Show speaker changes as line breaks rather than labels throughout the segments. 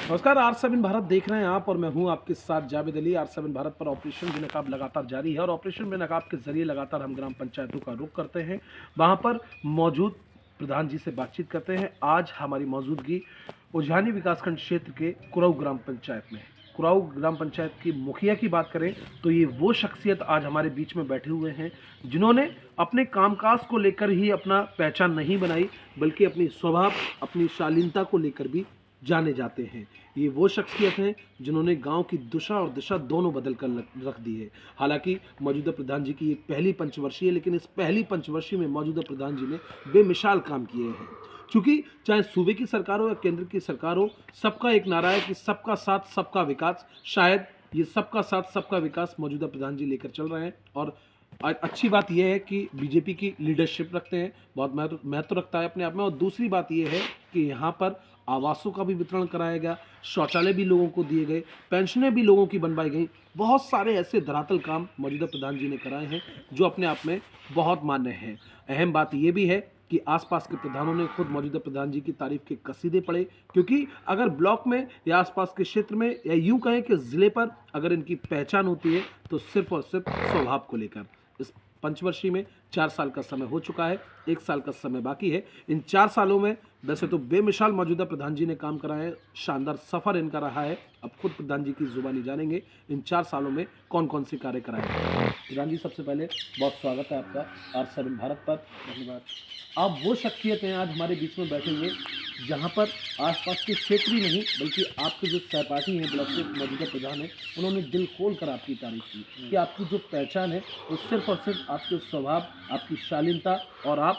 नमस्कार। R7 भारत देख रहे हैं आप और मैं हूं आपके साथ जावेद अली। R7 भारत पर ऑपरेशन बेनकाब लगातार जारी है और ऑपरेशन बेनकाब के जरिए लगातार हम ग्राम पंचायतों का रुख करते हैं, वहां पर मौजूद प्रधान जी से बातचीत करते हैं। आज हमारी मौजूदगी उझानी विकासखंड क्षेत्र के कुराऊ ग्राम पंचायत में है। कुराऊ ग्राम पंचायत की मुखिया की बात करें तो ये वो शख्सियत आज हमारे बीच में बैठे हुए हैं जिन्होंने अपने कामकाज को लेकर ही अपना पहचान नहीं बनाई, बल्कि अपनी स्वभाव, अपनी शालीनता को लेकर भी जाने जाते हैं। ये वो शख्सियत हैं जिन्होंने गांव की दुशा और दिशा दोनों बदल कर रख दी है। हालांकि मौजूदा प्रधान जी की ये पहली पंचवर्षीय है, लेकिन इस पहली पंचवर्षीय में मौजूदा प्रधान जी ने बेमिसाल काम किए हैं। क्योंकि चाहे सूबे की सरकार हो या केंद्र की सरकार हो, सबका एक नारा है कि सबका साथ सबका विकास। शायद ये सबका साथ सबका विकास मौजूदा प्रधान जी लेकर चल रहे हैं और अच्छी बात यह है कि बीजेपी की लीडरशिप रखते हैं, बहुत महत्व रखता है अपने आप में। और दूसरी बात यह है कि यहाँ पर आवासों का भी वितरण कराया गया, शौचालय भी लोगों को दिए गए, पेंशनें भी लोगों की बनवाई गई। बहुत सारे ऐसे धरातल काम मौजूदा प्रधान जी ने कराए हैं जो अपने आप में बहुत मान्य हैं। अहम बात यह भी है कि आसपास के प्रधानों ने खुद मौजूदा प्रधान जी की तारीफ के कसीदे पढ़े, क्योंकि अगर ब्लॉक में या आसपास के क्षेत्र में या यूं कहें कि ज़िले पर अगर इनकी पहचान होती है तो सिर्फ और सिर्फ स्वभाव को लेकर। इस पंचवर्षीय में 4 साल का समय हो चुका है, 1 साल का समय बाकी है। इन 4 सालों में वैसे तो बेमिसाल मौजूदा प्रधान जी ने काम करा है, शानदार सफ़र इनका रहा है। अब खुद प्रधान जी की जुबानी जानेंगे इन 4 सालों में कौन कौन से कार्य कराए हैं। प्रधान जी, सबसे पहले बहुत स्वागत है आपका R7 भारत पर। धन्यवाद। आप वो शख्सियत हैं आज हमारे बीच में बैठे हुए जहाँ पर आसपास के क्षेत्र ही नहीं बल्कि आपके जो सहपाठी हैं, ब्लॉक के मौजूदा प्रधान हैं, उन्होंने दिल खोल कर आपकी तारीफ की कि आपकी जो पहचान है वो सिर्फ और सिर्फ आपके स्वभाव, आपकी शालीनता और आप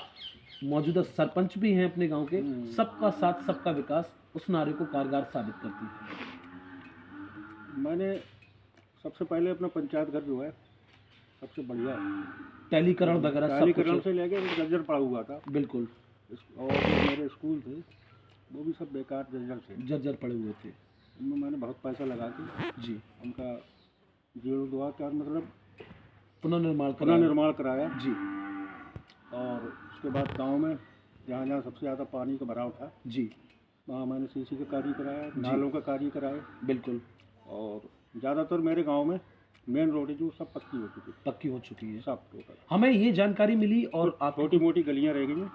मौजूदा सरपंच भी हैं अपने गांव के, सबका साथ सबका विकास, उस नारे को कारगर साबित करती है।
मैंने सबसे पहले अपना पंचायत घर जो है सबसे बढ़िया
टैलीकरण वगैरह
टैलीकरण से लेके जर्जर पड़ा हुआ था।
बिल्कुल।
और जो मेरे स्कूल थे वो भी सब बेकार जर्जर
पड़े हुए थे।
उनमें मैंने बहुत पैसा लगा के
जी
उनका जीर्णोद्धार का मतलब
पुनर्निर्माण
कराया
जी।
और उसके बाद गांव में जहाँ जहाँ सबसे ज़्यादा पानी का भराव था
जी,
वहाँ मैंने सीसी का कार्य कराया, नालों का कार्य कराया।
बिल्कुल।
और ज़्यादातर मेरे गांव में मेन रोड जो सब पक्की हो चुकी है सब टोटल।
हमें ये जानकारी मिली और आप
छोटी मोटी गलियां रह गई हैं,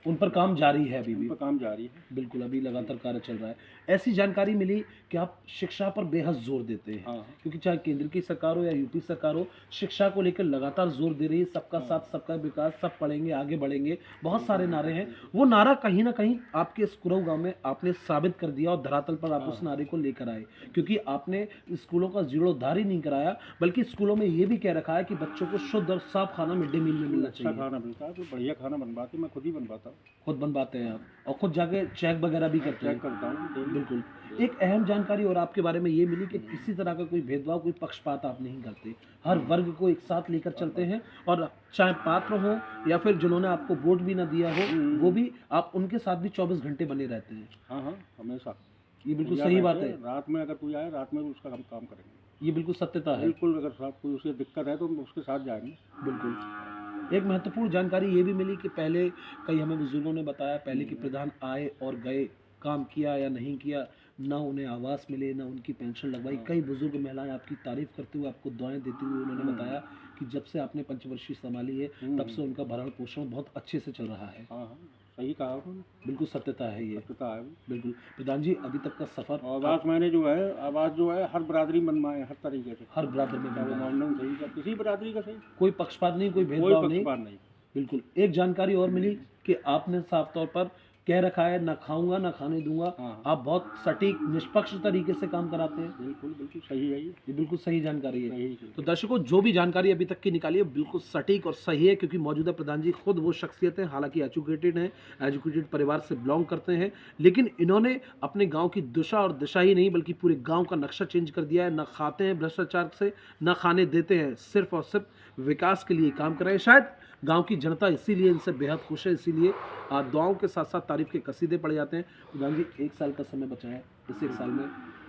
उन पर काम जारी है, अभी भी
काम जारी है।
बिल्कुल, अभी लगातार कार्य चल रहा है। ऐसी जानकारी मिली कि आप शिक्षा पर बेहद जोर देते हैं।
हाँ।
क्योंकि चाहे केंद्र की सरकार हो या यूपी सरकार हो, शिक्षा को लेकर लगातार जोर दे रही है। सबका साथ सबका विकास, सब पढ़ेंगे आगे बढ़ेंगे, बहुत सारे नारे हैं। वो नारा कहीं ना कहीं आपके इस कुराऊ गाँव में आपने साबित कर दिया और धरातल पर आप उस नारे को लेकर आए, क्योंकि आपने स्कूलों का जीर्णोद्धार ही नहीं कराया बल्कि स्कूलों में ये भी कह रखा है कि बच्चों को शुद्ध और साफ खाना मिड डे मील में मिलना चाहिए।
खाना मिलता है तो बढ़िया खाना बनवाते, मैं खुद ही बनवाता हूँ।
खुद बनवाते हैं आप और खुद जाके चेक वगैरह भी करते हैं?
चेक करता हूँ
बिल्कुल। एक अहम जानकारी और आपके बारे में ये मिली कि किसी तरह का कोई भेदभाव, कोई पक्षपात आप नहीं करते, हर वर्ग को एक साथ लेकर चलते हैं और चाहे पात्र हो या फिर जिन्होंने आपको वोट भी ना दिया हो, वो भी आप उनके साथ भी 24 घंटे बने रहते हैं।
हाँ, हमेशा।
ये बिल्कुल सही बात है।
रात में अगर कोई आए, रात में उसका हम काम करेंगे।
ये बिल्कुल सत्यता है।
बिल्कुल, अगर साथ कोई उसे दिक्कत है तो हम उसके साथ जाएंगे।
बिल्कुल। एक महत्वपूर्ण जानकारी ये भी मिली कि पहले कई हमें बुजुर्गों ने बताया, पहले के प्रधान आए और गए, काम किया या नहीं किया, ना उन्हें आवास मिले, ना उनकी पेंशन लगवाई। कई बुजुर्ग महिलाएं आपकी तारीफ करते हुए, आपको दुआएं देते हुए उन्होंने बताया कि जब से आपने पंचवर्षीय संभाली है तब से उनका भरण पोषण बहुत अच्छे से चल रहा है।
हाँ, सही कहा उन्होंने।
बिल्कुल सत्यता है ये।
सत्यता है
बिल्कुल। प्रधान जी, अभी तक का सफर
आवास मैंने आवास जो है हर बरादरी में बनवाए, हर तरीके से,
हर बरादरी में
मॉडर्न सही का, किसी बरादरी का सही,
कोई पक्षपात नहीं, कोई भेदभाव नहीं। बिल्कुल। एक जानकारी और मिली कि आपने साफ तौर पर कह रखा है, ना खाऊंगा ना खाने दूंगा। आप बहुत सटीक निष्पक्ष तरीके से काम कराते हैं।
बिल्कुल सही है ये
बिल्कुल सही जानकारी है। तो दर्शकों, जो भी जानकारी अभी तक की निकाली है बिल्कुल सटीक और सही है, क्योंकि मौजूदा प्रधान जी खुद वो शख्सियत हैं, हालांकि एजुकेटेड हैं, एजुकेटेड परिवार से बिलोंग करते हैं, लेकिन इन्होंने अपने गाँव की दिशा और दिशा ही नहीं बल्कि पूरे गाँव का नक्शा चेंज कर दिया है। न खाते हैं भ्रष्टाचार से, न खाने देते हैं, सिर्फ और सिर्फ विकास के लिए काम कर रहे हैं। शायद गांव की जनता इसीलिए इनसे बेहद खुश है, इसीलिए दुआओं के साथ साथ तारीफ के कसीदे पड़े जाते हैं। प्रधान जी, 1 साल का समय बचा है। इस 1 साल में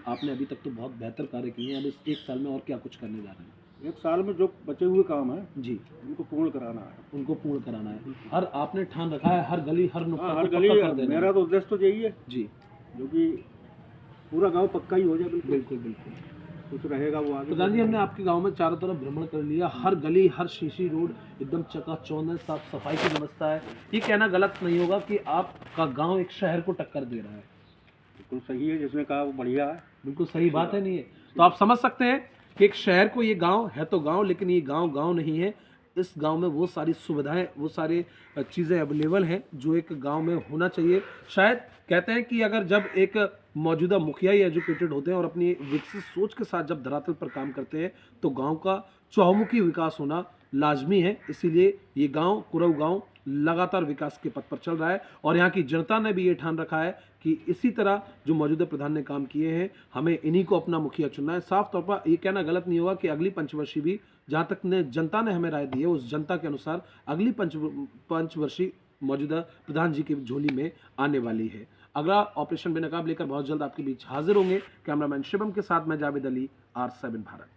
आपने अभी तक तो बहुत बेहतर कार्य किए हैं, अब इस 1 साल में और क्या कुछ करने जा रहे हैं?
1 साल में जो बचे हुए काम है
जी,
उनको पूर्ण कराना है।
हर आपने ठान रखा है, हर गली हर नुक्कड़
हर गली, मेरा तो उद्देश्य तो यही है
जी,
जो कि पूरा गांव पक्का ही हो जाए। बिल्कुल
बिल्कुल बिल्कुल।
कुछ रहेगा वो आगे।
प्रधान जी, हमने आपके गांव में चारों तरफ भ्रमण कर लिया, हर गली हर शीशी रोड एकदम चकाचौंध है, साफ सफाई की व्यवस्था है। ये कहना गलत नहीं होगा कि आपका गांव एक शहर को टक्कर दे रहा है।
बिल्कुल सही है, जिसने कहा वो बढ़िया है।
बिल्कुल सही बात है, नहीं है तो आप समझ सकते हैं कि एक शहर को ये गांव है तो गांव, लेकिन ये गांव नहीं है। इस गांव में वो सारी सुविधाएं, वो सारी चीज़ें अवेलेबल हैं जो एक गांव में होना चाहिए। शायद कहते हैं कि अगर जब एक मौजूदा मुखिया ही एजुकेटेड होते हैं और अपनी विकसित सोच के साथ जब धरातल पर काम करते हैं तो गांव का चहुमुखी विकास होना लाजमी है। इसीलिए ये गांव कुरऊ गांव लगातार विकास के पथ पर चल रहा है और यहाँ की जनता ने भी ये ठान रखा है कि इसी तरह जो मौजूदा प्रधान ने काम किए हैं, हमें इन्हीं को अपना मुखिया चुनना है। साफ तौर पर ये कहना गलत नहीं होगा कि अगली पंचवर्षीय भी जहाँ तक ने जनता ने हमें राय दी है, उस जनता के अनुसार अगली पंचवर्षीय मौजूदा प्रधान जी की झोली में आने वाली है। अगला ऑपरेशन बेनकाब लेकर बहुत जल्द आपके बीच हाजिर होंगे। कैमरामैन शिवम के साथ मैं जावेद अली, R7 भारत।